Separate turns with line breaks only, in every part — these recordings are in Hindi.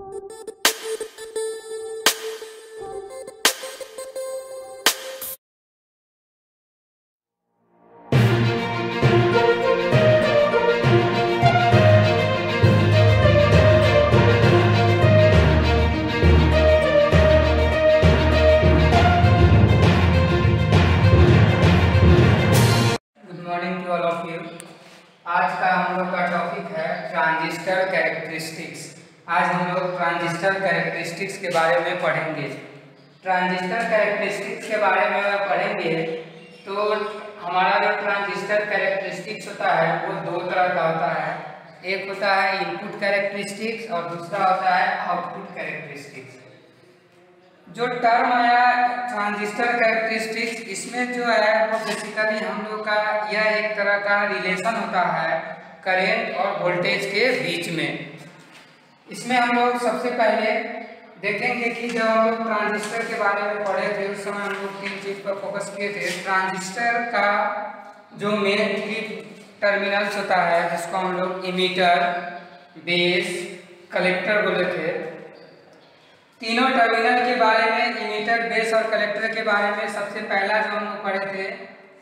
आज का हम लोग का टॉपिक है ट्रांजिस्टर कैरेक्टरिस्टिक्स। आज हम लोग ट्रांजिस्टर कैरेक्टरिस्टिक्स के बारे में पढ़ेंगे। ट्रांजिस्टर कैरेक्टरिस्टिक्स के बारे में पढ़ेंगे तो हमारा जो ट्रांजिस्टर कैरेक्टरिस्टिक्स होता है वो दो तरह का होता है। एक होता है इनपुट कैरेक्टरिस्टिक्स और दूसरा होता है आउटपुट कैरेक्टरिस्टिक्स। जो टर्म आया ट्रांजिस्टर कैरेक्टरिस्टिक्स, इसमें जो है वो बेसिकली हम लोग का यह एक तरह का रिलेशन होता है करंट और वोल्टेज के बीच में। इसमें हम लोग सबसे पहले देखेंगे कि जब हम लोग ट्रांजिस्टर के बारे में पढ़े थे उस समय हम लोग तीन चीज पर फोकस किए थे। ट्रांजिस्टर का जो मेन थ्री टर्मिनल्स होता है जिसको हम लोग इमीटर, बेस, कलेक्टर बोले थे। तीनों टर्मिनल के बारे में, इमीटर, बेस और कलेक्टर के बारे में सबसे पहला जो हम लोग पढ़े थे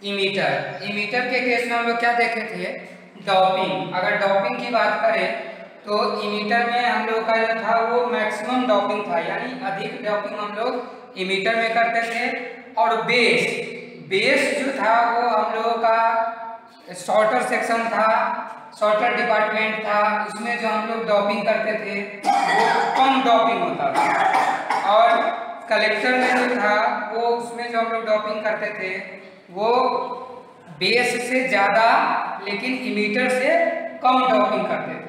इमीटर। इमीटर के केस में हम लोग क्या देखे थे? डॉपिंग। अगर डॉपिंग की बात करें तो इमीटर में हम लोग का जो था वो मैक्सिमम डॉपिंग था, यानी अधिक डॉपिंग हम लोग इमीटर में करते थे। और बेस जो था वो हम लोगों का शॉर्टर सेक्शन था, शॉर्टर डिपार्टमेंट था। उसमें जो हम लोग डॉपिंग करते थे वो कम डॉपिंग होता था। और कलेक्टर में जो था वो उसमें जो हम लोग डॉपिंग करते थे वो बेस से ज़्यादा लेकिन इमीटर से कम डॉपिंग करते थे।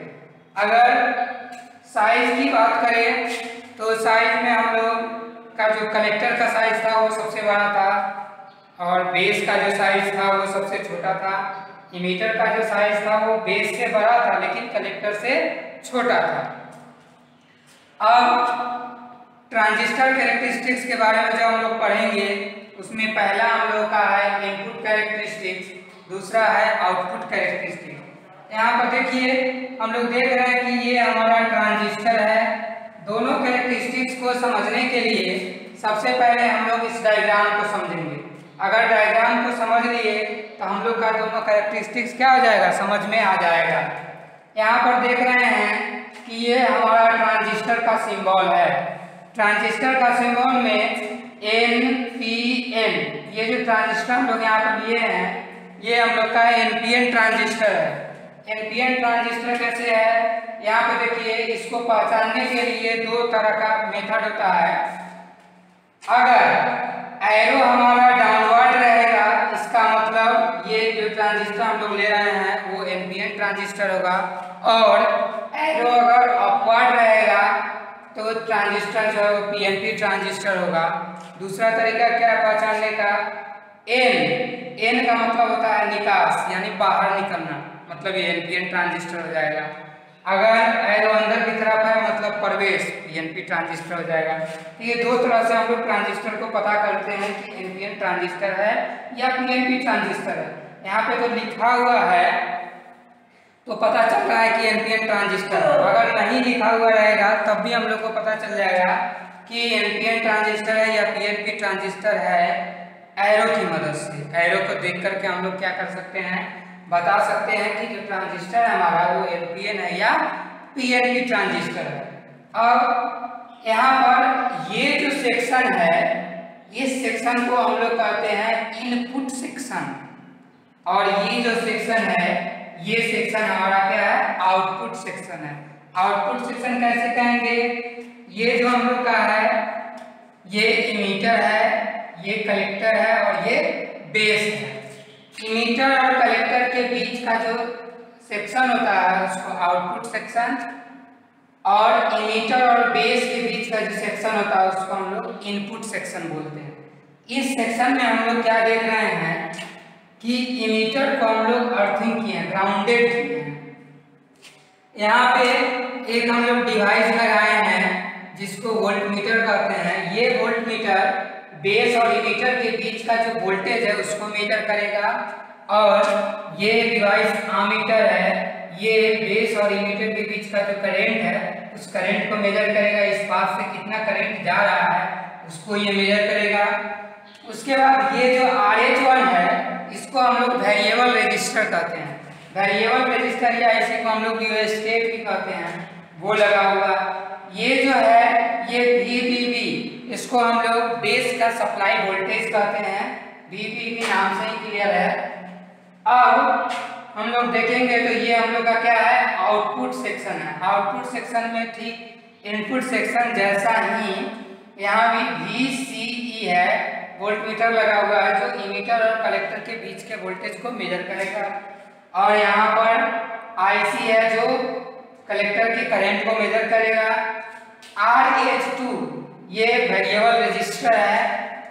अगर साइज की बात करें तो साइज में हम लोग का जो कलेक्टर का साइज था वो सबसे बड़ा था और बेस का जो साइज था वो सबसे छोटा था। इमीटर का जो साइज था वो बेस से बड़ा था लेकिन कलेक्टर से छोटा था। अब ट्रांजिस्टर कैरेक्टरिस्टिक्स के बारे में जब हम लोग पढ़ेंगे उसमें पहला हम लोग का है इनपुट कैरेक्टरिस्टिक्स, दूसरा है आउटपुट कैरेक्टरिस्टिक्स। यहाँ पर देखिए हम लोग देख रहे हैं कि ये हमारा ट्रांजिस्टर है। दोनों कैरेक्टरिस्टिक्स को समझने के लिए सबसे पहले हम लोग इस डायग्राम को समझेंगे। अगर डायग्राम को समझ लिए तो हम लोग का दोनों कैरेक्टरिस्टिक्स क्या हो जाएगा, समझ में आ जाएगा। यहाँ पर देख रहे हैं कि ये हमारा ट्रांजिस्टर का सिंबल है। ट्रांजिस्टर का सिंबल में NPN, ये जो ट्रांजिस्टर हम लोग यहाँ पर लिए हैं ये हम लोग का NPN ट्रांजिस्टर है। NPN ट्रांजिस्टर कैसे है, यहाँ पे देखिए इसको पहचानने के लिए दो तरह का मेथड होता है। अगर एरो हमारा डाउनवर्ड रहेगा इसका मतलब ये जो ट्रांजिस्टर हम लोग ले रहे हैं वो NPN ट्रांजिस्टर होगा, और एरो अगर अपवर्ड रहेगा तो ट्रांजिस्टर जो है वो PNP ट्रांजिस्टर होगा। दूसरा तरीका क्या है पहचानने का, N का मतलब होता है निकास, यानी बाहर निकलना, मतलब ये NPN ट्रांजिस्टर हो जाएगा। अगर एरो अंदर की तरफ है मतलब प्रवेश, PNP ट्रांजिस्टर हो जाएगा। तो ये दो तरह से हम लोग ट्रांजिस्टर को पता करते हैं कि NPN ट्रांजिस्टर है या PNP ट्रांजिस्टर है। यहाँ पे तो लिखा हुआ है तो पता चल रहा है कि NPN ट्रांजिस्टर है। अगर नहीं लिखा हुआ रहेगा तब भी हम लोग को पता चल जाएगा कि NPN ट्रांजिस्टर है या PNP ट्रांजिस्टर है। एरो की मदद से, एरो को देख करके हम लोग क्या कर सकते हैं, बता सकते हैं कि जो ट्रांजिस्टर हमारा वो NPN है या PNP ट्रांजिस्टर है। अब यहाँ पर ये जो सेक्शन है इस सेक्शन को हम लोग कहते हैं इनपुट सेक्शन, और ये जो सेक्शन है ये सेक्शन हमारा क्या है, आउटपुट सेक्शन है। आउटपुट सेक्शन कैसे कहेंगे, ये जो हम लोग का है ये इमीटर है, ये कलेक्टर है और ये बेस है। इमीटर और कलेक्टर के बीच का जो सेक्शन होता है उसको आउटपुट सेक्शन, और इमीटर और बेस के बीच का जो सेक्शन होता है उसको हम लोग इनपुट सेक्शन बोलते हैं। इस सेक्शन में हम लोग क्या देख रहे हैं कि इमीटर को हम लोग अर्थिंग किए हैं, ग्राउंडेड किए हैं। यहाँ पे एक हम लोग डिवाइस लगाए हैं जिसको वोल्टमीटर कहते हैं। ये वोल्टमीटर बेस और इमीटर के बीच का जो वोल्टेज है उसको मेजर करेगा, और ये डिवाइस आमीटर है, ये बेस और इमीटर के बीच का जो करंट है उस करंट को मेजर करेगा, इस पाथ से कितना करंट जा रहा है उसको ये मेजर करेगा। उसके बाद ये जो RH1 है इसको हम लोग वेरिएबल रजिस्टर कहते हैं। वेरिएबल रजिस्टर या इसी को हम लोग रियोस्टेट भी कहते हैं, वो लगा हुआ। ये जो है ये VBB, इसको हम लोग बेस का सप्लाई वोल्टेज कहते हैं, VBB नाम से ही क्लियर है। अब हम लोग देखेंगे तो ये हम लोग का क्या है, आउटपुट सेक्शन है। आउटपुट सेक्शन में ठीक इनपुट सेक्शन जैसा ही यहाँ भी VCE है, वोल्टमीटर लगा हुआ है जो इमीटर और कलेक्टर के बीच के वोल्टेज को मेजर करेगा। और यहाँ पर IC है जो कलेक्टर के करंट को मेजर करेगा। RH2 ये वेरिएबल रजिस्टर है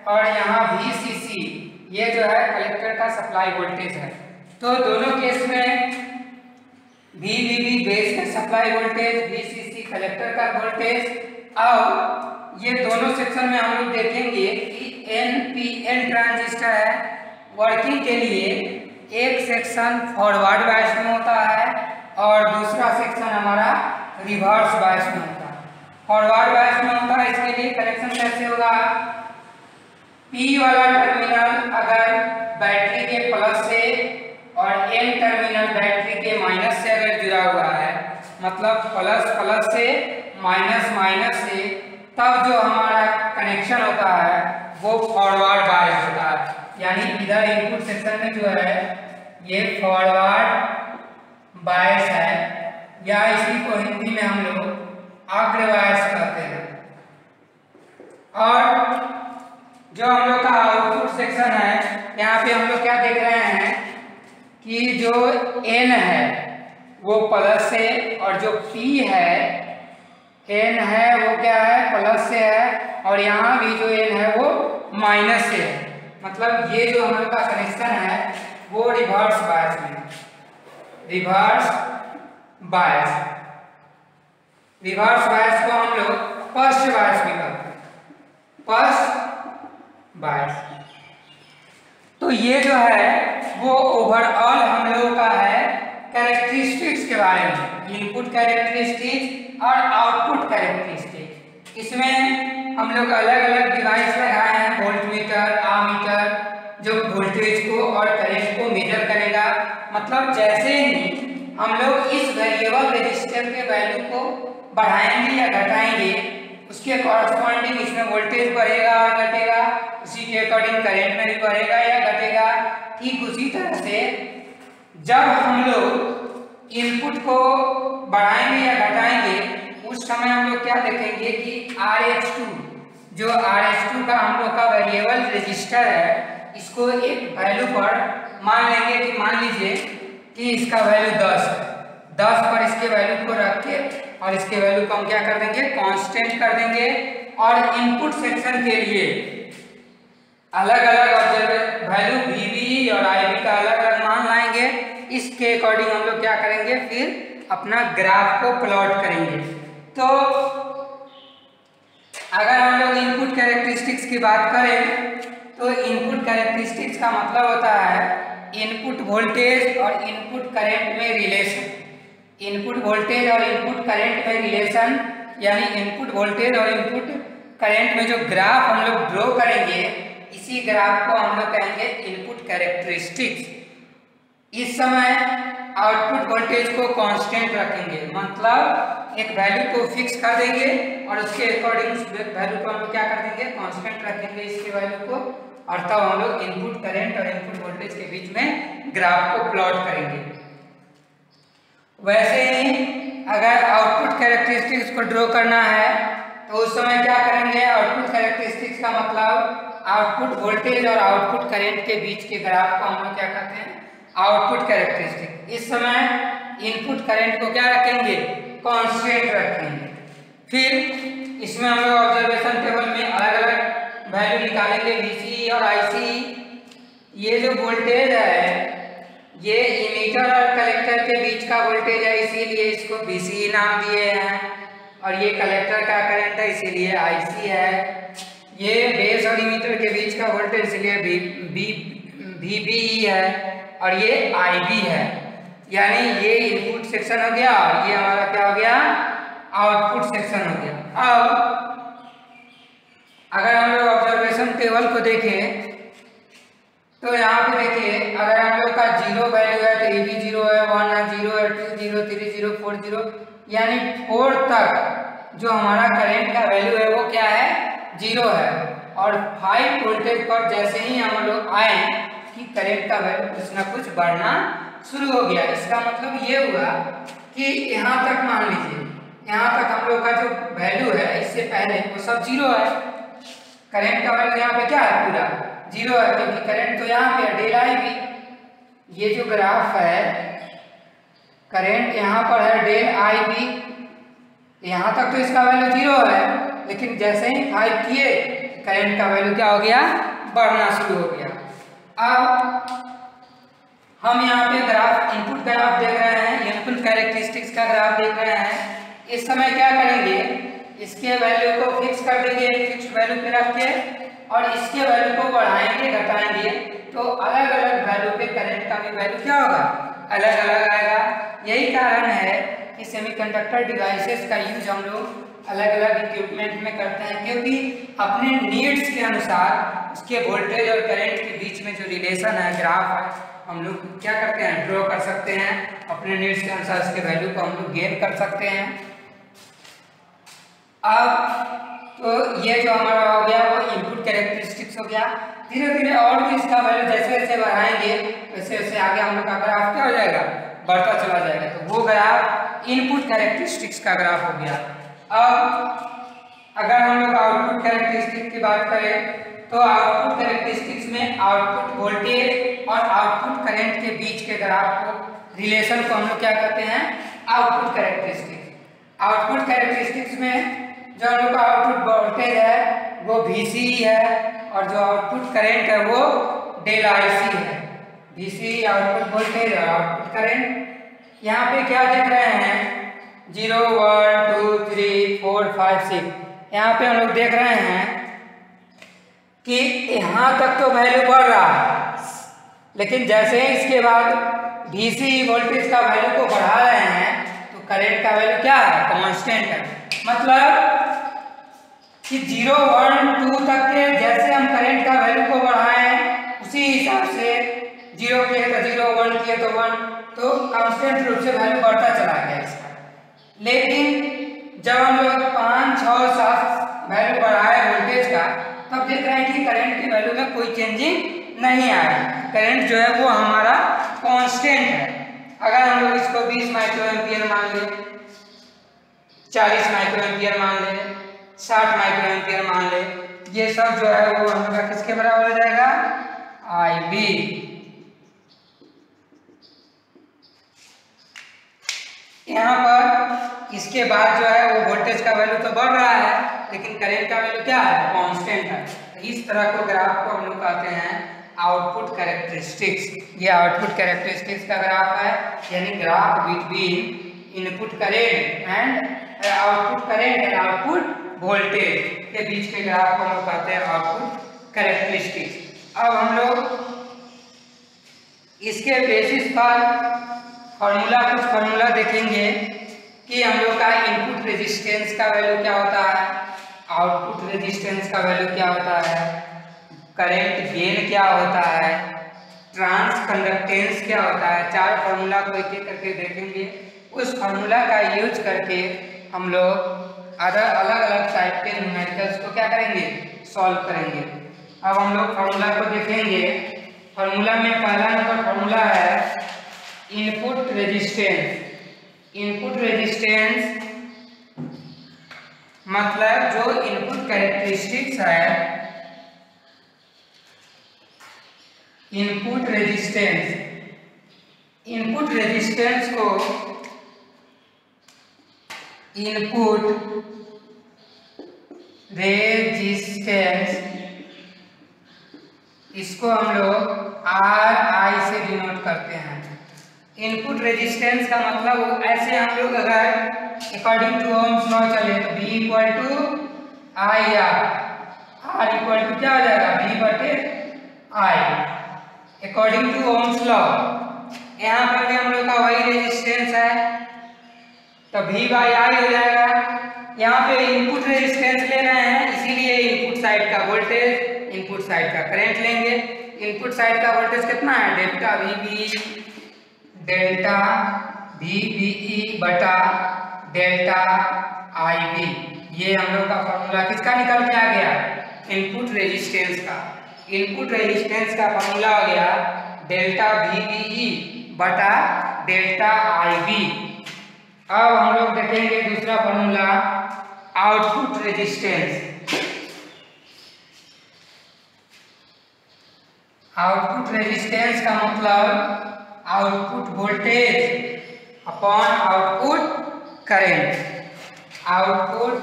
और यहाँ VCC ये जो है कलेक्टर का सप्लाई वोल्टेज है। तो दोनों केस में VBB बेस का सप्लाई वोल्टेज, VCC कलेक्टर का वोल्टेज। अब ये दोनों सेक्शन में हम लोग देखेंगे कि NPN ट्रांजिस्टर है, वर्किंग के लिए एक सेक्शन फॉरवर्ड बायस में होता है और दूसरा सेक्शन हमारा रिवर्स बायस में होता है। फॉरवर्ड बायस में होता है, इसके लिए कनेक्शन कैसे होगा, P वाला टर्मिनल अगर बैटरी के प्लस से और N टर्मिनल बैटरी के माइनस से अगर जुड़ा हुआ है, मतलब प्लस प्लस से माइनस माइनस से, तब जो हमारा कनेक्शन होता है वो फॉरवर्ड बायस होता है। यानी इधर इनपुट सेक्शन में जो है ये फॉरवर्ड बायस है, या इसी को हिंदी में हम लोग अग्र बायस कहते हैं। और जो हम लोग का आउटपुट सेक्शन है, यहाँ पे हम लोग क्या देख रहे हैं कि जो N है वो प्लस से और जो P है N है वो क्या है, प्लस से है, और यहाँ भी जो N है वो माइनस से है। मतलब ये जो हम लोग का कनेक्शन है वो रिवर्स बायस में, रिवर्स बायस। रिवर्स बायस को हम लोग फर्स्ट बायस भी कहते हैं, फर्स्ट बायस। तो ये जो है वो ओवरऑल हम लोगों का है कैरेक्टरिस्टिक्स के बारे में, इनपुट कैरेक्टरिस्टिक्स और आउटपुट कैरेक्टरिस्टिक्स। इसमें हम लोग अलग अलग डिवाइस लगाए हैं, वोल्टमीटर, आमीटर, जो वोल्टेज को और करंट को मेजर करेगा। मतलब जैसे ही हम लोग इस वेरिएबल रजिस्टर के वैल्यू को बढ़ाएंगे या घटाएंगे, उसके कॉरस्पॉन्डिंग इसमें वोल्टेज बढ़ेगा और घटेगा, उसी के अकॉर्डिंग करंट में भी बढ़ेगा या घटेगा। ठीक उसी तरह से जब हम लोग इनपुट को बढ़ाएंगे या घटाएंगे, उस समय हम लोग क्या देखेंगे कि RH2, जो RH2 का हम लोग का वेरिएबल रजिस्टर है, इसको एक वैल्यू पर मान लेंगे कि मान लीजिए कि इसका वैल्यू 10 है। 10 पर इसके वैल्यू को रख के और इसके वैल्यू को हम क्या कर देंगे, कांस्टेंट कर देंगे। और इनपुट सेक्शन के लिए अलग अलग वैल्यू VB और IB का अलग अलग मान लाएंगे। इसके अकॉर्डिंग हम लोग क्या करेंगे, फिर अपना ग्राफ को प्लॉट करेंगे। तो अगर हम लोग इनपुट कैरेक्टरिस्टिक्स की बात करें तो इनपुट कैरेक्टरिस्टिक्स का मतलब होता है इनपुट वोल्टेज और इनपुट करंट में रिलेशन। इनपुट वोल्टेज और इनपुट करंट में रिलेशन, यानी इनपुट वोल्टेज और इनपुट करंट में जो ग्राफ हम लोग ड्रॉ करेंगे, इसी ग्राफ को हम लोग कहेंगे इनपुट कैरेक्टरिस्टिक्स। इस समय आउटपुट वोल्टेज को कांस्टेंट रखेंगे, मतलब एक वैल्यू को फिक्स कर देंगे और उसके अकॉर्डिंग उस वैल्यू को हम लोग क्या कर देंगे, कांस्टेंट रखेंगे इसके वैल्यू को, और तब हम लोग इनपुट करंट और इनपुट वोल्टेज के बीच में ग्राफ को प्लॉट करेंगे। वैसे ही अगर आउटपुट कैरेक्टरिस्टिक्स को ड्रॉ करना है तो उस समय क्या करेंगे, आउटपुट कैरेक्टरिस्टिक्स का मतलब आउटपुट वोल्टेज और आउटपुट करंट के बीच के ग्राफ को हम लोग क्या कहते हैं, आउटपुट कैरेक्टरिस्टिक। इस समय इनपुट करंट को क्या रखेंगे, कांस्टेंट रखेंगे। फिर इसमें हम लोग ऑब्जर्वेशन टेबल में अलग अलग वैल्यू निकालेंगे, VCE और ICE। ये जो वोल्टेज है ये इमीटर और कलेक्टर के बीच का वोल्टेज है, इसीलिए इसको VCE नाम दिए हैं। और ये कलेक्टर का करंट है इसीलिए IC है। ये बेस और इमीटर के बीच का वोल्टेज इसलिए VBE है, और ये IB है। यानी ये इनपुट सेक्शन हो गया और ये हमारा क्या हो गया, आउटपुट सेक्शन हो गया। अब अगर हम लोग ऑब्जर्वेशन टेबल को देखें तो यहाँ पे देखिए, अगर हम लोग का 0 वैल्यू है तो ए बी 0 है, 1 है, 0 है, 2 0, 3 0, 4 0, यानी 4 तक जो हमारा करंट का वैल्यू है वो क्या है, 0 है। और 5 वोल्टेज पर जैसे ही हम लोग आए कि करंट का वैल्यू कुछ ना कुछ बढ़ना शुरू हो गया। इसका मतलब ये हुआ कि यहाँ तक मान लीजिए, यहाँ तक हम लोग का जो वैल्यू है इससे पहले वो सब 0 है। करंट का वैल्यू यहाँ पे क्या है, पूरा 0 है, क्योंकि करंट तो यहाँ पे डेल आई बी। ये जो ग्राफ है, करंट यहाँ पर है डेल आई बी, यहाँ तक तो इसका वैल्यू 0 है, लेकिन जैसे ही 5 किए करंट का वैल्यू क्या हो गया, बढ़ना शुरू हो गया। अब हम यहाँ पे ग्राफ, इनपुट ग्राफ देख रहे हैं, इनपुट कैरेक्टरिस्टिक्स का ग्राफ देख रहे हैं। इस समय क्या करेंगे, इसके वैल्यू को फिक्स कर देंगे, फिक्स वैल्यू पे रख के, और इसके वैल्यू को बढ़ाएंगे घटाएंगे तो अलग अलग वैल्यू पे करंट का भी वैल्यू क्या होगा, अलग अलग आएगा। यही कारण है कि सेमीकंडक्टर डिवाइसेस का यूज हम लोग अलग अलग इक्विपमेंट में करते हैं, क्योंकि अपने नीड्स के अनुसार उसके वोल्टेज और करंट के बीच में जो रिलेशन है, ग्राफ है, हम लोग क्या करते हैं, ड्रॉ कर सकते हैं। अपने नीड्स के अनुसार इसके वैल्यू को हम लोग गेन कर सकते हैं। अब तो ये जो हमारा हो गया वो इनपुट कैरेक्टरिस्टिक्स हो गया। धीरे धीरे और भी इसका वैल्यू जैसे जैसे बढ़ाएंगे वैसे वैसे आगे हम लोग का ग्राफ क्या हो जाएगा, बढ़ता चला जाएगा। तो वो ग्राफ इनपुट कैरेक्टरिस्टिक्स का ग्राफ हो गया। अब अगर हम लोग आउटपुट कैरेक्टरिस्टिक्स की बात करें तो आउटपुट कैरेक्टरिस्टिक्स में आउटपुट वोल्टेज और आउटपुट करंट के बीच के ग्राफ को, रिलेशन को हम लोग क्या कहते हैं, आउटपुट कैरेक्टरिस्टिक्स। आउटपुट कैरेक्टरिस्टिक्स में जो हम लोग का आउटपुट वोल्टेज है वो VC है, और जो आउटपुट करंट है वो डेल IC है। VC आउटपुट वोल्टेज और आउटपुट करंट। यहाँ पे क्या देख रहे हैं, 0 1 2 3 4 5 6, यहाँ पे हम लोग देख रहे हैं कि यहाँ तक तो वैल्यू बढ़ रहा है, लेकिन जैसे ही इसके बाद VC वोल्टेज का वैल्यू को बढ़ा रहे हैं तो करंट का वैल्यू क्या है, कांस्टेंट है। मतलब कि 0 1 2 तक के जैसे हम करंट का वैल्यू को बढ़ाएं उसी हिसाब से 0 किए तो 0, 1 किए तो 1, तो कांस्टेंट रूप से वैल्यू बढ़ता चला गया इसका। लेकिन जब हम लोग 5 6 7 वैल्यू बढ़ाए वोल्टेज का, तब देख रहे हैं कि करंट की वैल्यू में कोई चेंजिंग नहीं आया। करंट जो है वो हमारा कांस्टेंट है। अगर हम लोग इसको 20 माइक्रो एम्पियर मान ले, 40 माइक्रो एम्पियर मान ले, 60 माइक्रो एम्पियर मान ले, ये सब जो है वो हम लोग किसके बराबर हो जाएगा, IB। यहाँ पर इसके बाद जो है वो वोल्टेज का वैल्यू तो बढ़ रहा है, लेकिन करंट का वैल्यू क्या है, कांस्टेंट है। तो इस तरह को ग्राफ को हम लोग कहते हैं आउटपुट कैरेक्टरिस्टिक्स। ये आउटपुट कैरेक्टरिस्टिक्स का ग्राफ है, यानी graph between input current and output current and output voltage के बीच के ग्राफ को हम लोग कहते हैं आउटपुट कैरेक्टरिस्टिक्स। अब हम लोग इसके बेसिस पर कुछ फार्मूला देखेंगे कि हम लोग का इनपुट रेजिस्टेंस का वैल्यू क्या होता है, आउटपुट रेजिस्टेंस का वैल्यू क्या होता है, करंट गेन क्या होता है, ट्रांस कंडक्टेंस क्या होता है। 4 फार्मूला को एक एक करके देखेंगे। उस फार्मूला का यूज करके हम लोग अलग अलग टाइप के न्यूमेरिकल्स को क्या करेंगे, सॉल्व करेंगे। अब हम लोग फार्मूला को देखेंगे। फार्मूला में पहला नंबर फार्मूला है इनपुट रेजिस्टेंस। इनपुट रेजिस्टेंस मतलब जो इनपुट कैरेक्टरिस्टिक्स है, इनपुट रेजिस्टेंस, इनपुट रेजिस्टेंस को इनपुट रेजिस्टेंस, इसको हम लोग RI से डिनोट करते हैं। इनपुट रेजिस्टेंस का मतलब ऐसे हम लोग अगर अकॉर्डिंग टू ओम्स लॉ चले तो V equal to IR, R equal to क्या हो जाएगा, V बटे I according to Ohm's law. यहाँ पर भी हम लोग का वही रेजिस्टेंस है तो V बाई I हो जाएगा। यहाँ पे इनपुट रेजिस्टेंस ले रहे हैं, इसीलिए इनपुट साइड का वोल्टेज, इनपुट साइड का करंट लेंगे। इनपुट साइड का वोल्टेज कितना है, डेल्टा VBE बटा डेल्टा IB। ये हम लोग का फॉर्मूला किसका निकल के आ गया, इनपुट रेजिस्टेंस का। इनपुट रेजिस्टेंस का फॉर्मूला हो गया डेल्टा VBE बटा डेल्टा IB। अब हम लोग देखेंगे दूसरा formula, output resistance. Output resistance का मतलब output voltage upon output current. Output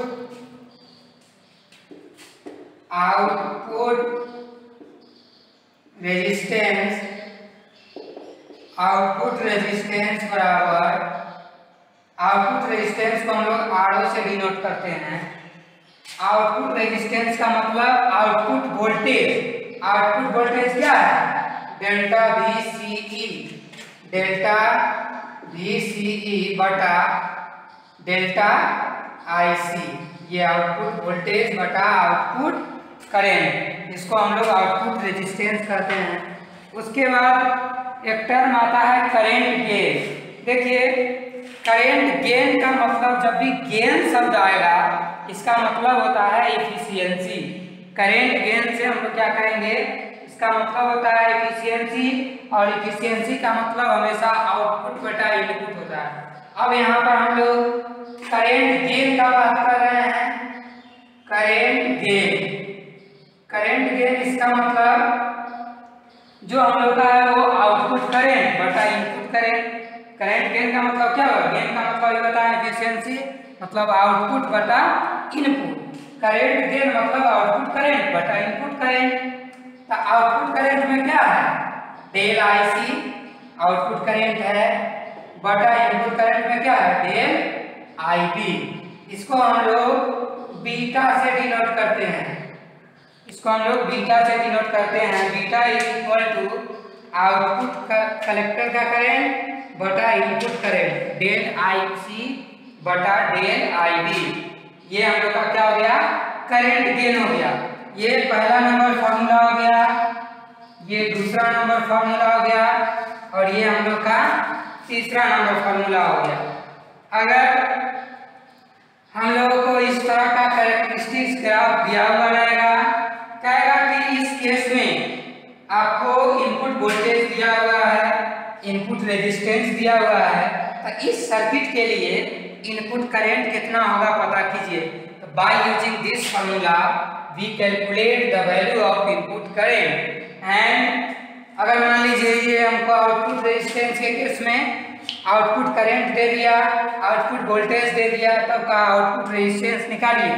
resistance बराबर, आउटपुट रेजिस्टेंस को हम लोग RO से डिनोट करते हैं। आउटपुट रेजिस्टेंस का मतलब आउटपुट वोल्टेज। आउटपुट वोल्टेज क्या है, डेल्टा VCE बटा डेल्टा IC। ये आउटपुट वोल्टेज बटा आउटपुट करंट, इसको हम लोग आउटपुट रेजिस्टेंस कहते हैं। उसके बाद एक टर्म आता है करंट गेन। देखिए करंट गेन का मतलब, जब भी गेन शब्द आएगा इसका मतलब होता है एफिशिएंसी। करंट गेन से हम लोग क्या करेंगे, इसका मतलब होता है एफिशिएंसी, और एफिशिएंसी का मतलब हमेशा आउटपुट बटा इनपुट होता है। अब यहाँ पर हम लोग करंट गेन का बात कर रहे हैं। करंट गेन इसका मतलब जो हम लोग का है वो आउटपुट करंट बटा इनपुट करंट। करंट गेन का मतलब क्या होगा, गेन का मतलब ये होता है एफिशिएंसी, मतलब आउटपुट बटा इनपुट। करंट गेन मतलब आउटपुट करंट बटा इनपुट करंट। तो आउटपुट करंट में क्या है, डेल IC आउटपुट करंट है, बटा इनपुट करंट में क्या है, डेल IB। इसको हम लोग बीटा से डिनोट करते हैं। इसको हम लोग बीटा से डिनोट करते हैं। Beta is equal to output collector का करंट बटा इनपुट करंट, डेल IC बटा डेल IB। ये हम लोग का क्या हो गया, करंट गेन हो गया। ये पहला नंबर फॉर्मूला हो गया, ये दूसरा नंबर फॉर्मूला हो गया, और ये हम लोग का तीसरा नंबर फॉर्मूला हो गया। अगर हम लोगों को इस तरह का कैरेक्टरिस्टिक्स ग्राफ दिया हुआ रहेगा, कहेगा कि इस केस में आपको इनपुट वोल्टेज दिया हुआ है, इनपुट रेजिस्टेंस दिया हुआ है, तो इस सर्किट के लिए इनपुट करंट कितना होगा पता कीजिए। तो by using this formula we calculate the value of input current. And अगर मान लीजिए ये हमको आउटपुट रेजिस्टेंस के केस में आउटपुट करंट दे दिया, आउटपुट वोल्टेज दे दिया, तब का आउटपुट रेजिस्टेंस निकालिए।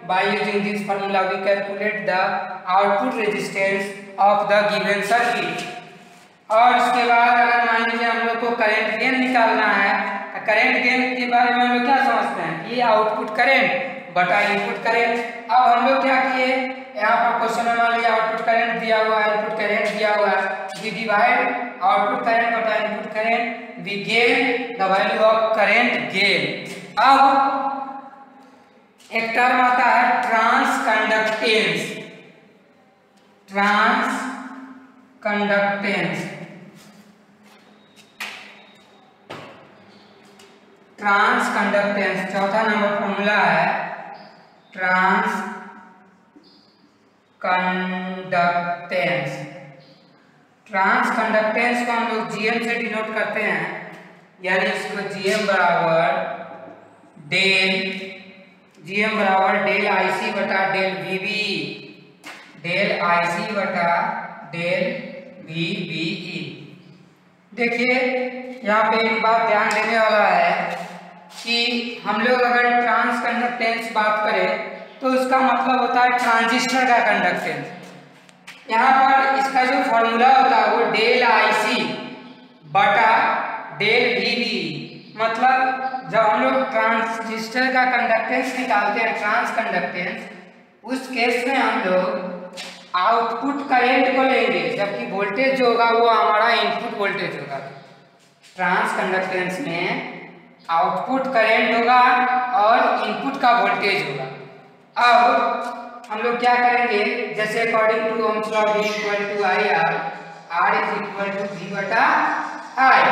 By using this formula we calculate the output resistance of the given circuit. और उसके बाद अगर मान लीजिए हम लोग को करंट गेन निकालना है, तो करंट गेन के बारे में हम लोग क्या समझते हैं कि आउटपुट करंट बटा इनपुट करंट। अब हम लोग क्या किए, यहाँ पर क्वेश्चन में मान लिया आउटपुट करंट दिया हुआ है, इनपुट करंट दिया हुआ है, वी डिवाइड आउटपुट करंट बटा input current, we gain the value of current gain. अब एक टर्म आता है ट्रांसकंडक्टेंस। ट्रांसकंडक्टेंस चौथा नंबर फॉर्मूला है ट्रांसकंडक्टेंस। ट्रांसकंडक्टेंस को हम लोग GM से डिनोट करते हैं, यानी इसको GM बराबर डेल IC बटा डेल VBE, डेल IC बटा डेल VBE। देखिए यहाँ पे एक बात ध्यान देने वाला है कि हम लोग अगर ट्रांसकंडक्टेंस बात करें तो उसका मतलब होता है ट्रांजिस्टर का कंडक्टेंस। यहाँ पर इसका जो फॉर्मूला होता है वो डेल IC बटा डेल VBE। मतलब जब हम लोग ट्रांजिस्टर का कंडक्टेंस निकालते हैं, ट्रांसकंडक्टेंस, उस केस में हम लोग आउटपुट करंट को लेंगे, जबकि वोल्टेज जो होगा वो हमारा इनपुट वोल्टेज होगा। ट्रांसकंडक्टेंस में आउटपुट करंट होगा और इनपुट का वोल्टेज होगा। अब हम लोग क्या करेंगे, जैसे according to Ohm's law V equal to I R, R is equal to V बटा I,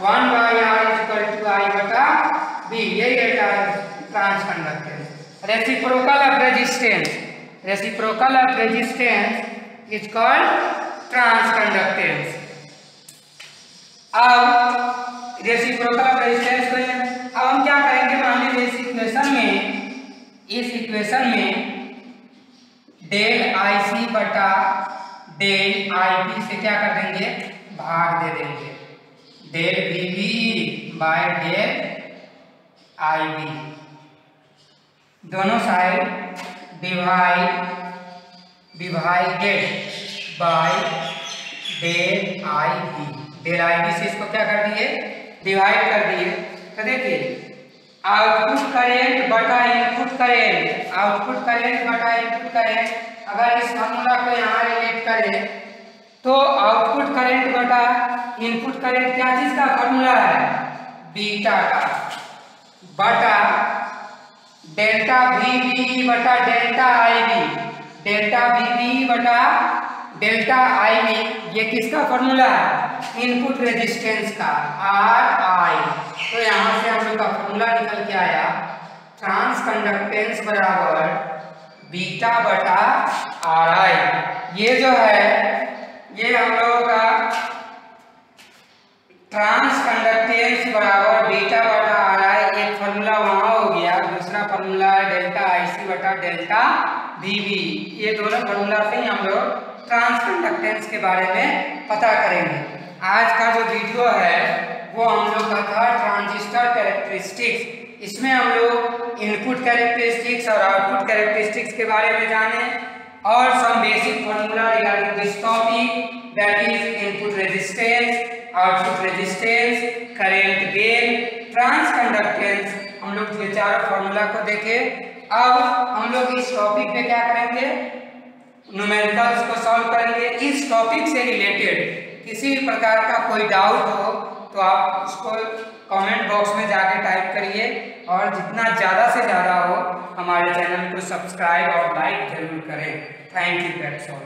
1 by R is equal to I बटा V, यही है transconductance. Reciprocal of resistance, reciprocal of resistance is called transconductance. अब रेसिप्रोकल ऑफ रेजिस्टेंस को अब हम क्या करेंगे, मान लीजिए इस इक्वेशन में डेल आई सी बटा डेल आई बी से क्या कर देंगे, भाग दे देंगे, del V B by del I B, दोनों side divided by del I B, del I B से इसको क्या कर दिए, डिवाइड कर दिए। तो देखिए आउटपुट करंट बटा इनपुट करंट, आउटपुट करंट बटा इनपुट करंट, अगर इस फार्मूला को यहाँ रिलेट करें तो आउटपुट करंट बटा इनपुट करंट क्या चीज का फार्मूला है, बीटा का, बटा डेल्टा वी बी बटा delta I B, delta V B बटा डेल्टा आई बी, ये किसका फॉर्मूला है, इनपुट रेजिस्टेंस का, आर आई। तो यहाँ से हम लोग का फॉर्मूला निकल के आया, ट्रांसकंडक्टेंस बराबर बीटा बटा आर आई। ये जो है ये हम लोगों का ट्रांसकंडक्टेंस बराबर बीटा बटा आर आई, एक फॉर्मूला वहाँ हो गया, दूसरा फॉर्मूला डेल्टा आई सी बटा डेल्टा वी बी, ये दोनों फॉर्मूला से ही हम लोग ट्रांसकंडक्टेंस के बारे में पता करेंगे। आज का जो वीडियो है वो हम लोग का था ट्रांजिस्टर कैरेक्टरिस्टिक्स, इसमें हम लोग इनपुट कैरेक्टरिस्टिक्स और आउटपुट कैरेक्टरिस्टिक्स के बारे में जाने और some basic formula regarding this topic, that is input resistance, output resistance, current gain, transconductance, हम लोग ये चारों फॉर्मूला को देखे। अब हम लोग इस टॉपिक पे क्या करेंगे, न्यूमेरिकल्स को सॉल्व करेंगे। इस टॉपिक से रिलेटेड किसी भी प्रकार का कोई डाउट हो तो आप उसको कमेंट बॉक्स में जाके टाइप करिए, और जितना ज़्यादा से ज़्यादा हो हमारे चैनल को सब्सक्राइब और लाइक जरूर करें। Thank you, that's all.